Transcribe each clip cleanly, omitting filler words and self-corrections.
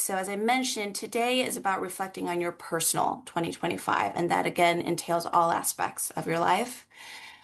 So as I mentioned, today is about reflecting on your personal 2025, and that again entails all aspects of your life.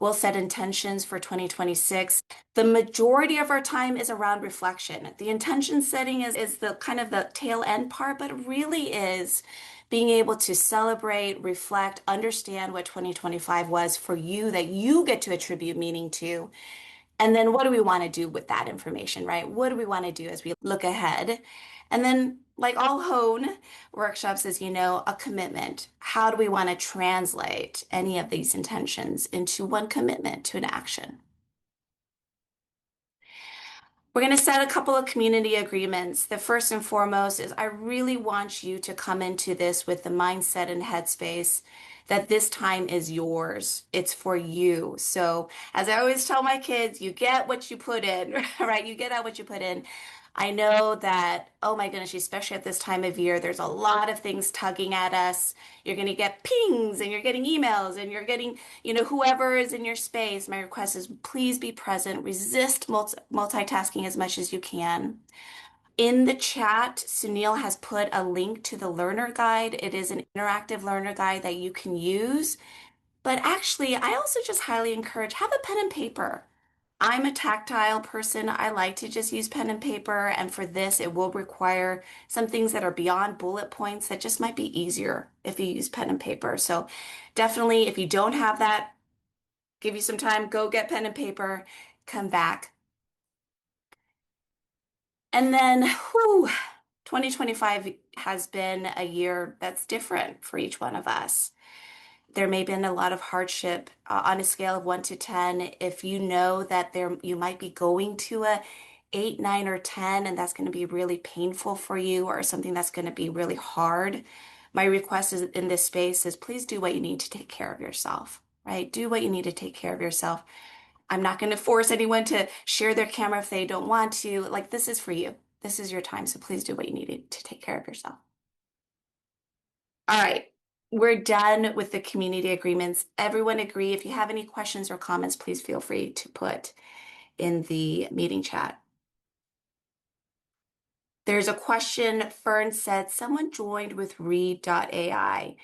We'll set intentions for 2026. The majority of our time is around reflection. The intention setting is the kind of the tail end part, but it really is being able to celebrate, reflect, understand what 2025 was for you that you get to attribute meaning to. And then what do we want to do with that information, right? What do we want to do as we look ahead? And then, like all hone workshops, as you know, a commitment. How do we want to translate any of these intentions into one commitment to an action? We're going to set a couple of community agreements. The first and foremost is I really want you to come into this with the mindset and headspace that this time is yours. It's for you. So, as I always tell my kids, you get what you put in, right? You get out what you put in. I know that, oh my goodness, especially at this time of year, there's a lot of things tugging at us. You're going to get pings and you're getting emails and you're getting, whoever is in your space. My request is please be present, resist multitasking as much as you can. In the chat, Sunil has put a link to the learner guide. It is an interactive learner guide that you can use. But actually, I also just highly encourage have a pen and paper. I'm a tactile person. I like to just use pen and paper. And for this, it will require some things that are beyond bullet points that just might be easier if you use pen and paper. So definitely, if you don't have that, give you some time, go get pen and paper, come back. And then, whew, 2025 has been a year that's different for each one of us. There may have been a lot of hardship on a scale of 1 to 10. If you know that you might be going to a 8, 9, or 10, and that's going to be really painful for you or something that's going to be really hard, my request is in this space is please do what you need to take care of yourself, right? Do what you need to take care of yourself. I'm not going to force anyone to share their camera if they don't want to. Like, this is for you. This is your time. So please do what you need to take care of yourself. All right. We're done with the community agreements. Everyone agree. If you have any questions or comments, please feel free to put in the meeting chat. There's a question. Fern said, someone joined with read.ai.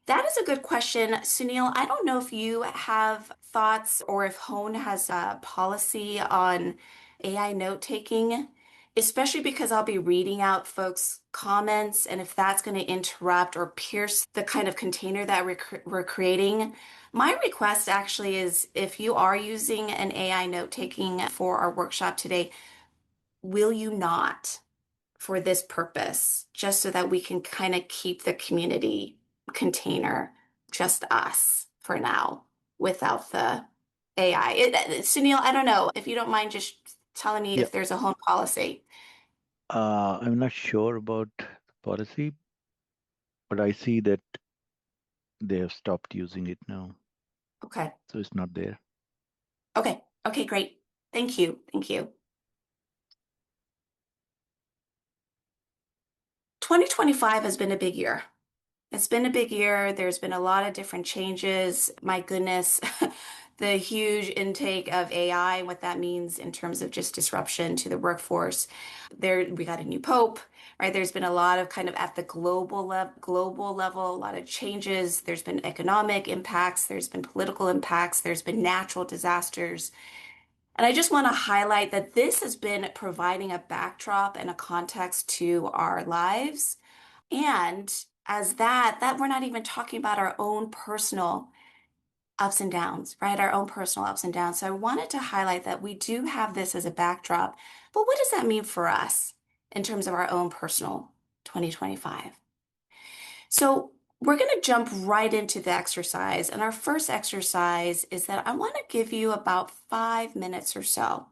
That is a good question. Sunil, I don't know if you have thoughts or if Hone has a policy on AI note taking, especially because I'll be reading out folks' comments, and if that's going to interrupt or pierce the kind of container that we're creating. My request actually is if you are using an AI note taking for our workshop today, will you not? For this purpose, just so that we can kind of keep the community container just us for now without the AI. Sunil, I don't know if you don't mind just telling me Yeah, if there's a home policy. I'm not sure about the policy, but I see that they have stopped using it now, Okay. so it's not there. Okay. Okay, great. Thank you. Thank you. 2025 has been a big year. It's been a big year. There's been a lot of different changes. My goodness, the huge intake of AI, what that means in terms of just disruption to the workforce. We got a new pope, right? There's been a lot of kind of at the global level, a lot of changes. There's been economic impacts. There's been political impacts. There's been natural disasters. And I just want to highlight that this has been providing a backdrop and a context to our lives. And as that we're not even talking about our own personal ups and downs, right? Our own personal ups and downs. So I wanted to highlight that we do have this as a backdrop. But what does that mean for us in terms of our own personal 2025? So we're going to jump right into the exercise. And our first exercise is that I want to give you about 5 minutes or so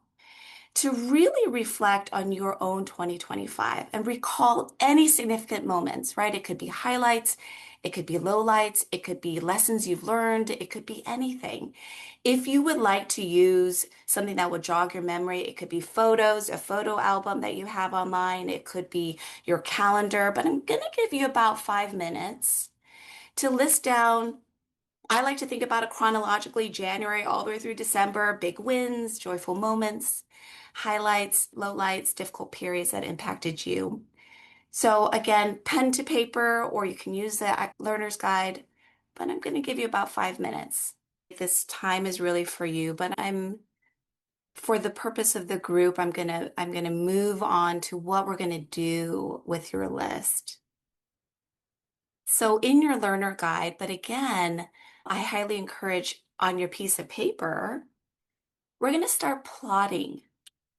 to really reflect on your own 2025 and recall any significant moments, right? It could be highlights, it could be lowlights, it could be lessons you've learned, it could be anything. If you would like to use something that would jog your memory, it could be photos, a photo album that you have online, it could be your calendar, but I'm going to give you about 5 minutes to list down. I like to think about it chronologically, January all the way through December, big wins, joyful moments, highlights, lowlights, difficult periods that impacted you. So again, pen to paper, or you can use the learner's guide, but I'm going to give you about 5 minutes. This time is really for you, but for the purpose of the group, I'm gonna move on to what we're gonna do with your list. So in your learner guide, but again, I highly encourage on your piece of paper, we're gonna start plotting.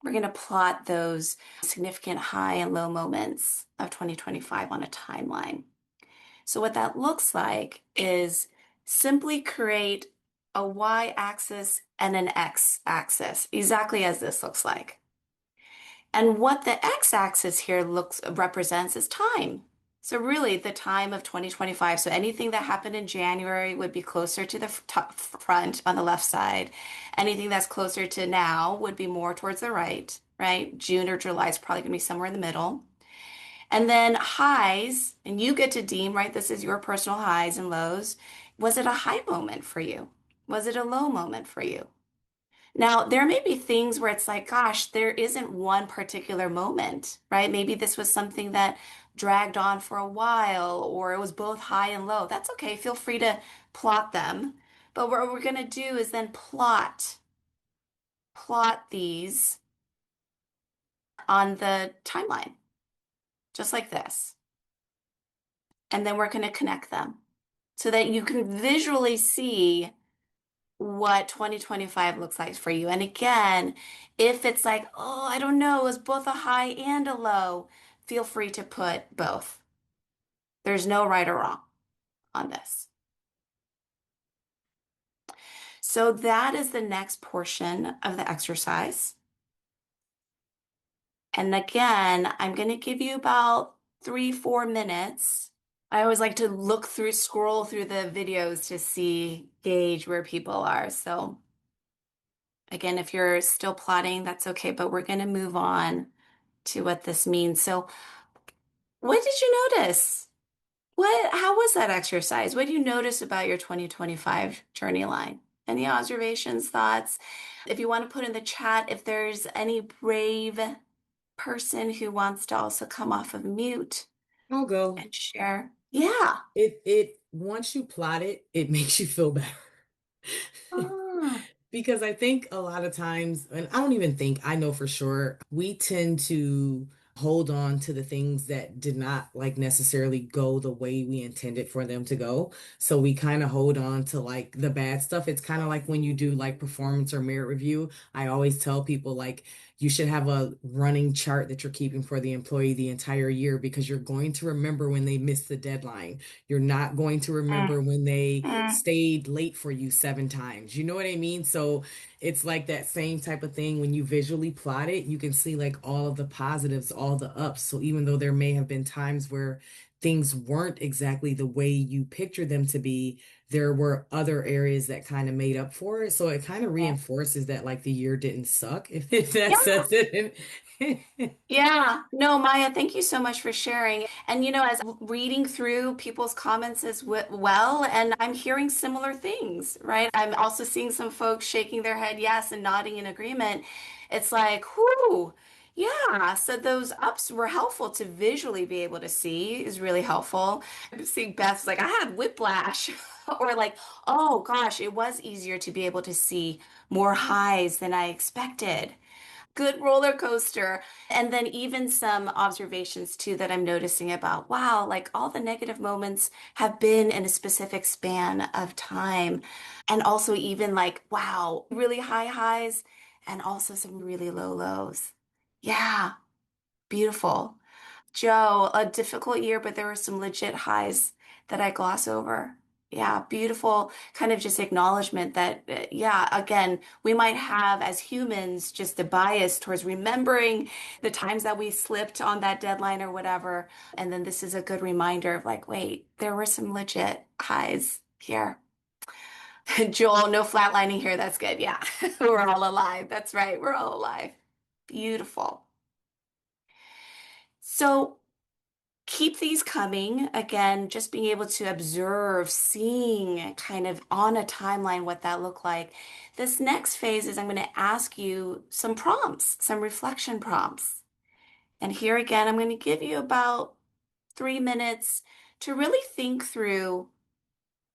We're gonna plot those significant high and low moments of 2025 on a timeline. So what that looks like is simply create a y-axis and an x-axis, exactly as this looks like. And what the x-axis here represents is time. So really the time of 2025. So anything that happened in January would be closer to the top front on the left side. Anything that's closer to now would be more towards the right, right? June or July is probably going to be somewhere in the middle. And then highs, and you get to deem, right? This is your personal highs and lows. Was it a high moment for you? Was it a low moment for you? Now, there may be things where it's like, gosh, there isn't one particular moment, right? Maybe this was something that dragged on for a while, or it was both high and low. That's okay. Feel free to plot them. But what we're going to do is then plot these on the timeline, just like this. And then we're going to connect them so that you can visually see what 2025 looks like for you. And again, if it's like, oh, I don't know, it was both a high and a low, feel free to put both. There's no right or wrong on this. So that is the next portion of the exercise. And again, I'm going to give you about 3, 4 minutes. I always like to scroll through the videos to gauge where people are. So again, if you're still plotting, that's okay, but we're going to move on to what this means. So, what did you notice? How was that exercise? What do you notice about your 2025 journey line? Any observations, thoughts? If you want to put in the chat, if there's any brave person who wants to also come off of mute I'll go. and share. Yeah. It once you plot it, it makes you feel better. Ah, Because I think a lot of times, and I don't even think, I know for sure, we tend to hold on to the things that did not like necessarily go the way we intended for them to go. So we kind of hold on to like the bad stuff. It's kind of like when you do like performance or merit review. I always tell people like you should have a running chart that you're keeping for the employee the entire year because you're going to remember when they missed the deadline. You're not going to mm, remember when they mm, stayed late for you 7 times. You know what I mean? So it's like that same type of thing. When you visually plot it, you can see like all of the positives, all the ups. So even though there may have been times where things weren't exactly the way you pictured them to be, there were other areas that kind of made up for it. So it kind of yeah. reinforces that like the year didn't suck, if that Yeah. says it. Yeah, no, Maya, thank you so much for sharing. And as reading through people's comments as well, and I'm hearing similar things, right? I'm also seeing some folks shaking their head yes and nodding in agreement. It's like, whoo, yeah. So those ups were helpful to visually be able to see is really helpful. I'm seeing Beth's like, I had whiplash, or like, oh gosh, it was easier to be able to see more highs than I expected. Good roller coaster. And then even some observations too that I'm noticing about, wow, like all the negative moments have been in a specific span of time. And also even like, wow, really high highs and also some really low lows. Yeah, beautiful. Joe, a difficult year, but there were some legit highs that I gloss over. Yeah, beautiful kind of just acknowledgement that, yeah, again, we might have as humans just a bias towards remembering the times that we slipped on that deadline or whatever. And then this is a good reminder of like, wait, there were some legit highs here. Joel, no flatlining here. That's good. Yeah, we're all alive. That's right. We're all alive. Beautiful. So, keep these coming. Again, just being able to observe, seeing kind of on a timeline what that looked like. This next phase is I'm going to ask you some prompts, some reflection prompts. And here again, I'm going to give you about 3 minutes to really think through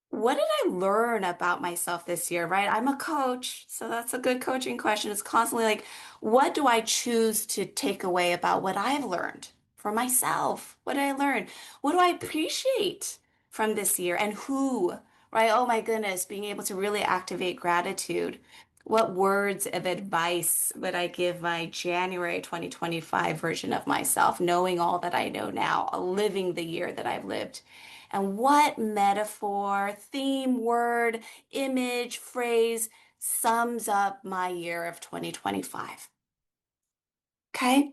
what did I learn about myself this year, right? I'm a coach, so that's a good coaching question. It's constantly like, what do I choose to take away about what I've learned for myself? What did I learn? What do I appreciate from this year and who, right? Oh my goodness, being able to really activate gratitude. What words of advice would I give my January 2025 version of myself, knowing all that I know now, living the year that I've lived? And what metaphor, theme, word, image, phrase sums up my year of 2025? Okay.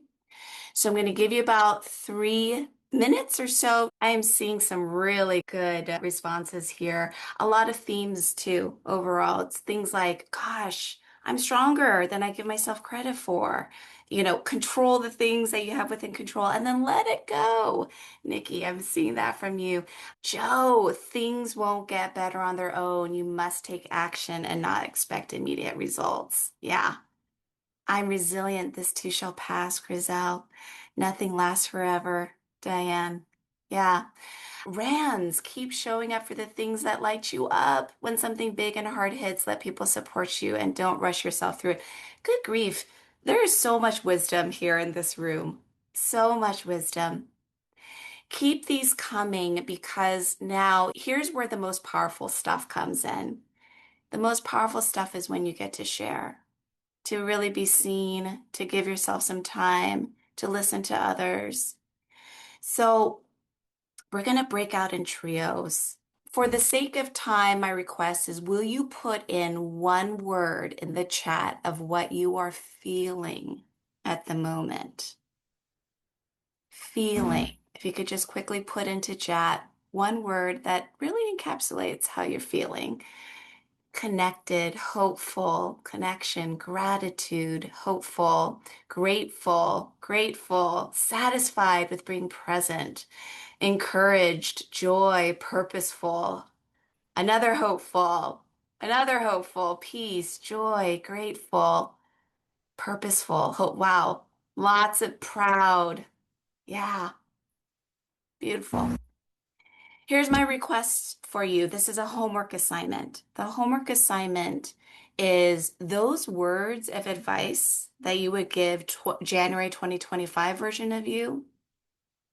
So I'm going to give you about 3 minutes or so. I am seeing some really good responses here. A lot of themes too, overall. It's things like, gosh, I'm stronger than I give myself credit for. Control the things that you have within control and then let it go. Nikki, I'm seeing that from you. Joe, things won't get better on their own. You must take action and not expect immediate results. Yeah. I'm resilient. This too shall pass, Griselle. Nothing lasts forever, Diane. Yeah. Rands, keep showing up for the things that light you up. When something big and hard hits, let people support you and don't rush yourself through it. Good grief. There is so much wisdom here in this room. So much wisdom. Keep these coming because now here's where the most powerful stuff comes in. The most powerful stuff is when you get to share, to really be seen, to give yourself some time, to listen to others. So we're going to break out in trios. For the sake of time, my request is will you put in one word in the chat of what you are feeling at the moment? Feeling. If you could just quickly put into chat one word that really encapsulates how you're feeling. Connected, hopeful, connection, gratitude, hopeful, grateful, grateful, satisfied with being present, encouraged, joy, purposeful, another hopeful, peace, joy, grateful, purposeful, hope. Wow. Lots of proud. Yeah, beautiful. Here's my request for you. This is a homework assignment. The homework assignment is those words of advice that you would give January 2025 version of you.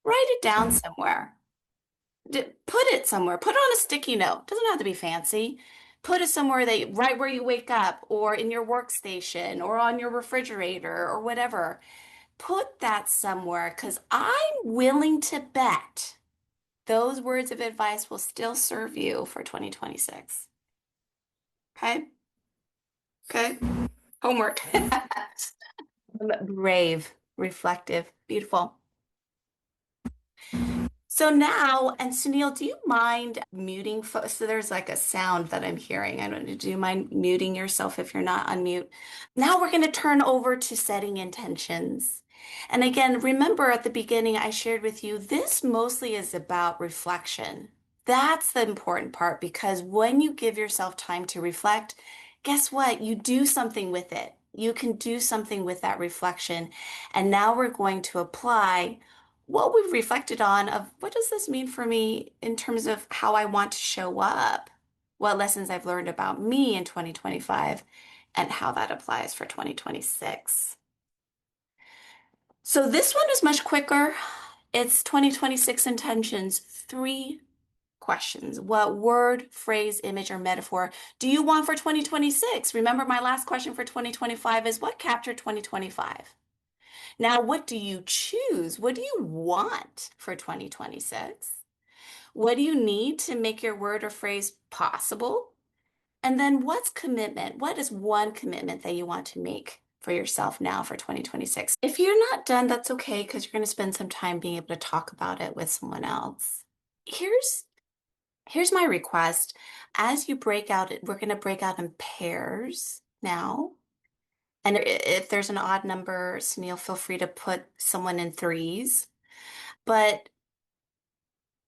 Write it down somewhere. Put it somewhere. Put it on a sticky note. Doesn't have to be fancy. Put it somewhere right where you wake up or in your workstation or on your refrigerator or whatever. Put that somewhere because I'm willing to bet those words of advice will still serve you for 2026. Okay? Okay? Homework. Brave, reflective, beautiful. So now, and Sunil, do you mind muting? So there's like a sound that I'm hearing. I don't know. Do you mind muting yourself if you're not on mute? Now we're going to turn over to setting intentions. And again, remember at the beginning, I shared with you, this mostly is about reflection. That's the important part because when you give yourself time to reflect, guess what? You do something with it. You can do something with that reflection. And now we're going to apply what we've reflected on of what does this mean for me in terms of how I want to show up, what lessons I've learned about me in 2025, and how that applies for 2026. So this one is much quicker. It's 2026 intentions, 3 questions. What word, phrase, image, or metaphor do you want for 2026? Remember, my last question for 2025 is what captured 2025? Now, what do you choose? What do you want for 2026? What do you need to make your word or phrase possible? And then what's commitment? What is one commitment that you want to make for yourself now for 2026? If you're not done, that's okay because you're going to spend some time being able to talk about it with someone else. Here's my request. As you break out, we're going to break out in pairs now. And if there's an odd number, Sunil, feel free to put someone in threes. But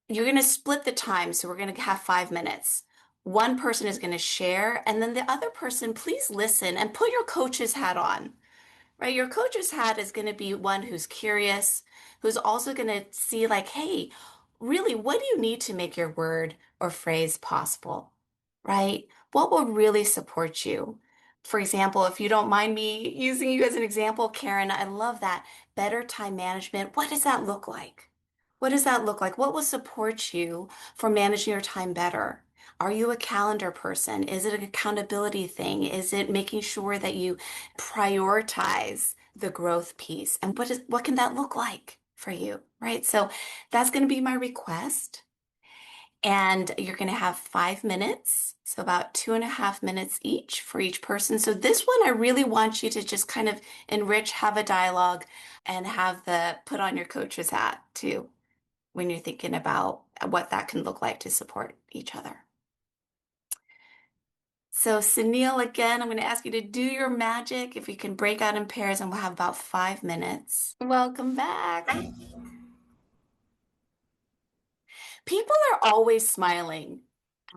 you're going to split the time. So we're going to have 5 minutes. One person is going to share, and then the other person, please listen and put your coach's hat on, right? Your coach's hat is going to be one who's curious, who's also going to see, like, hey, really, what do you need to make your word or phrase possible, right? What will really support you? For example, if you don't mind me using you as an example, Karen, I love that. Better time management. What does that look like? What does that look like? What will support you for managing your time better? Are you a calendar person? Is it an accountability thing? Is it making sure that you prioritize the growth piece? And what can that look like for you, right? So that's going to be my request. And you're going to have 5 minutes. So about 2.5 minutes each for each person. So this one, I really want you to just kind of enrich, have a dialogue, and have the put on your coach's hat too when you're thinking about what that can look like to support each other. So Sunil, again, I'm going to ask you to do your magic. If we can break out in pairs, and we'll have about 5 minutes. Welcome back. People are always smiling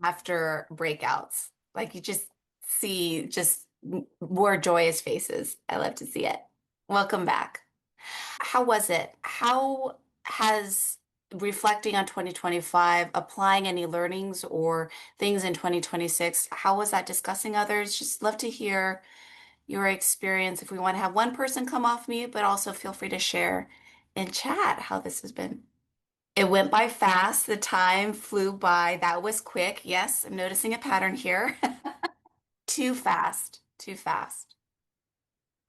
after breakouts. Like you just see just more joyous faces. I love to see it. Welcome back. How was it? How has reflecting on 2025, applying any learnings or things in 2026, how was that discussing others? Just love to hear your experience. If we want to have one person come off mute, but also feel free to share in chat how this has been. It went by fast. The time flew by. That was quick. Yes, I'm noticing a pattern here. Too fast. Too fast.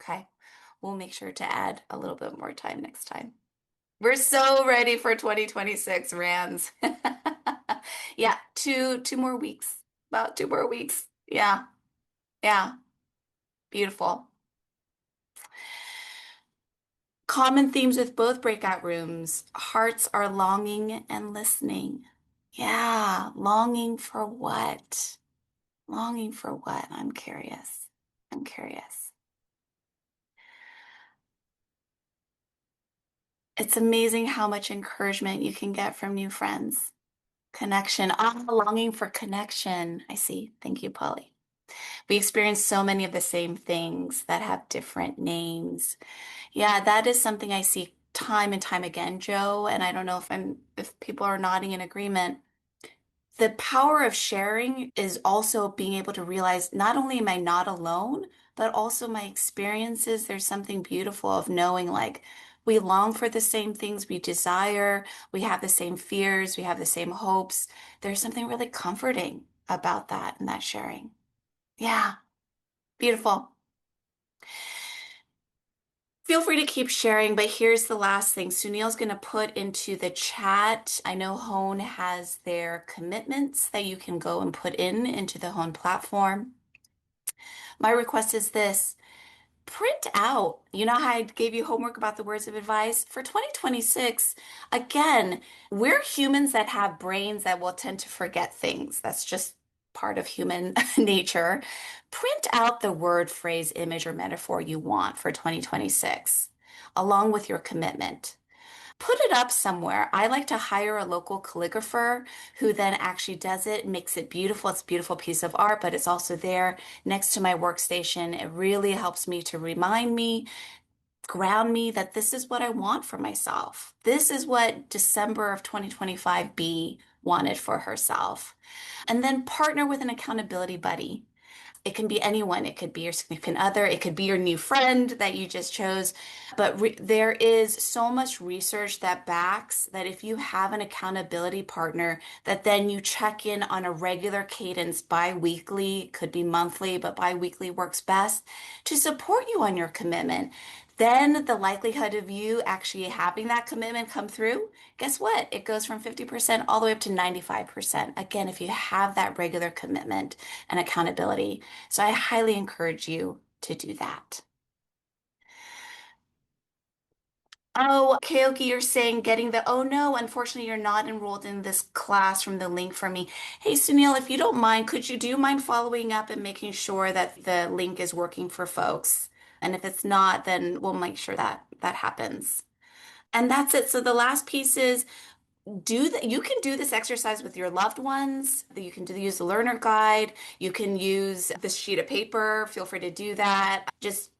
Okay. We'll make sure to add a little bit more time next time. We're so ready for 2026, Rands. Yeah, two more weeks. About 2 more weeks. Yeah. Yeah. Beautiful. Common themes with both breakout rooms. Hearts are longing and listening. Yeah, longing for what? Longing for what? I'm curious. I'm curious. It's amazing how much encouragement you can get from new friends. Connection. Ah, longing for connection. I see. Thank you, Polly. We experience so many of the same things that have different names. Yeah, that is something I see time and time again, Joe, and I don't know if people are nodding in agreement. The power of sharing is also being able to realize not only am I not alone, but also my experiences. There's something beautiful of knowing like we long for the same things we desire, we have the same fears, we have the same hopes. There's something really comforting about that and that sharing. Yeah, beautiful. Feel free to keep sharing, but here's the last thing. Sunil's going to put into the chat. I know Hone has their commitments that you can go and put into the Hone platform. My request is this. Print out, you know how I gave you homework about the words of advice? For 2026, again, we're humans that have brains that will tend to forget things. That's just part of human nature. Print out the word, phrase, image, or metaphor you want for 2026, along with your commitment. Put it up somewhere. I like to hire a local calligrapher who then actually does it, makes it beautiful. It's a beautiful piece of art, but it's also there next to my workstation. It really helps me to remind me, ground me that this is what I want for myself. This is what December of 2025 Bea wanted for herself. And then partner with an accountability buddy. It can be anyone. It could be your significant other. It could be your new friend that you just chose. But there is so much research that backs that if you have an accountability partner, that then you check in on a regular cadence, bi-weekly, could be monthly, but bi-weekly works best to support you on your commitment. Then the likelihood of you actually having that commitment come through, guess what? It goes from 50% all the way up to 95%. Again, if you have that regular commitment and accountability. So I highly encourage you to do that. Oh, Kaoki, you're saying getting oh no, unfortunately, you're not enrolled in this class from the link for me. Hey, Sunil, if you don't mind, do you mind following up and making sure that the link is working for folks? And if it's not, then we'll make sure that that happens. And that's it. So the last piece is you can do this exercise with your loved ones. You can use the learner guide. You can use this sheet of paper. Feel free to do that. Just,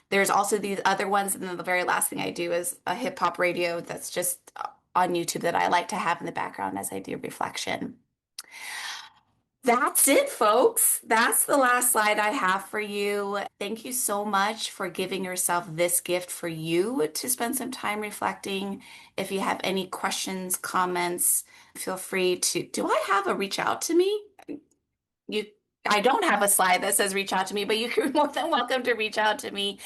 there's also these other ones. And then the very last thing I do is a hip hop radio that's just on YouTube that I like to have in the background as I do reflection. That's it, folks. That's the last slide I have for you. Thank you so much for giving yourself this gift for you to spend some time reflecting. If you have any questions, comments, feel free to. Do I have a reach out to me? You, I don't have a slide that says reach out to me, but you're more than welcome to reach out to me.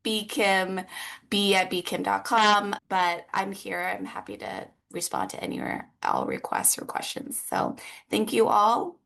Bea Kim, be@beakim.com. But I'm here. I'm happy to respond to any or all requests or questions. So thank you all.